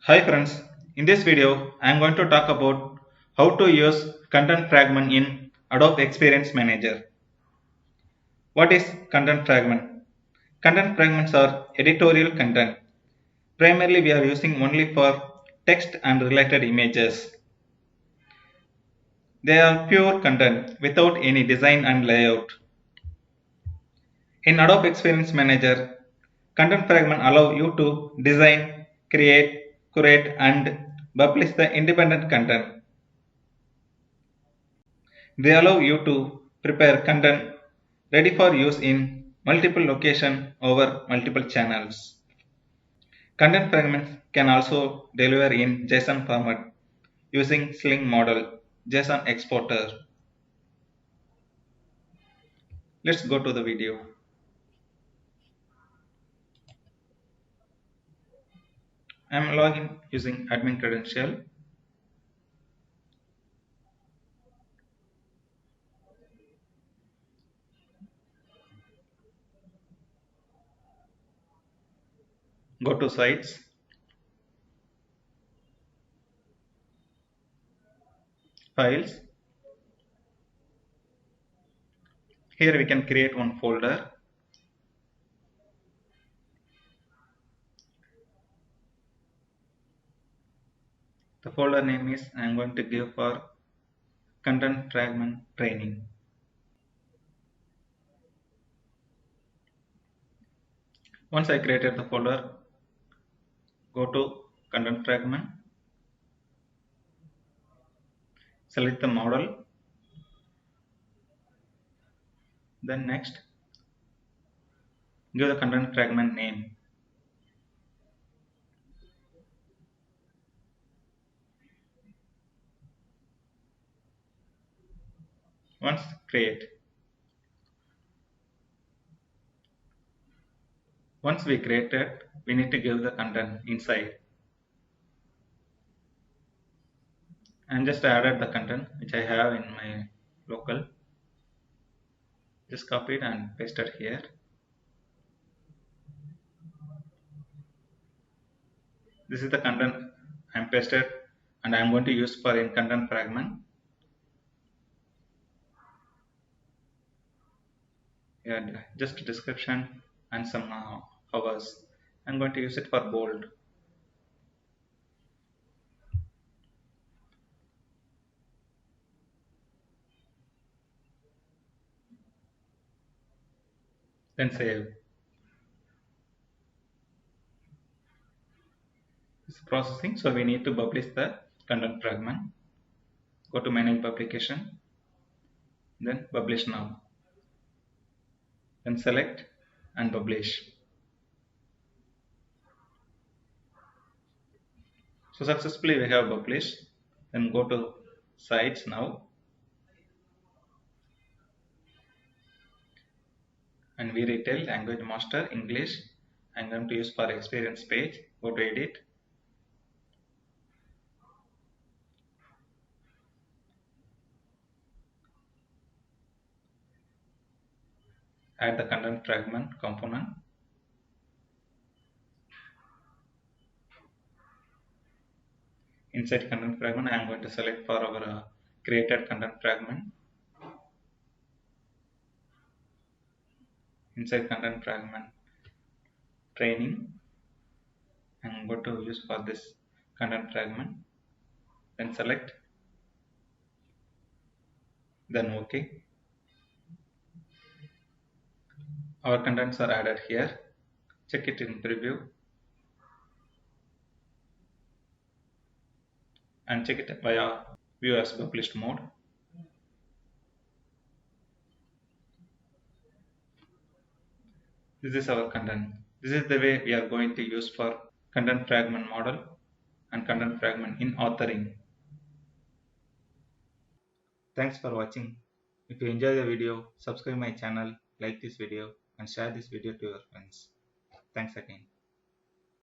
Hi friends, in this video I am going to talk about how to use content fragment in Adobe Experience Manager. What is content fragment? Content fragments are editorial content. Primarily we are using only for text and related images. They are pure content without any design and layout. In Adobe Experience Manager, content fragment allow you to design, create, curate and publish the independent content. They allow you to prepare content ready for use in multiple locations over multiple channels. Content fragments can also deliver in JSON format using Sling Model JSON exporter. Let's go to the video. I am logging using admin credential. Go to sites, files. Here we can create one folder. The folder name is I am going to give for content fragment training. Once I created the folder, go to content fragment, select the model, then next give the content fragment name. Once create. Once we created, we need to give the content inside. I am just added the content which I have in my local. Just copy it and paste it here. This is the content I am pasted and I am going to use for in content fragment. And just description and some hours. I am going to use it for bold. Then save. It's processing, so we need to publish the content fragment. Go to manage publication, then publish now. Then select and publish. So successfully we have published. Then go to sites now and we retail language master English. I'm going to use for experience page. Go to edit. Add the content fragment component. Inside content fragment, I am going to select for our created content fragment. Inside content fragment training, I am going to use for this content fragment. Then select. Then OK. Our contents are added here. Check it in preview. And check it via view as published mode. This is our content. This is the way we are going to use for content fragment model and content fragment in authoring. Thanks for watching. If you enjoy the video, subscribe my channel, like this video and share this video to your friends. Thanks again.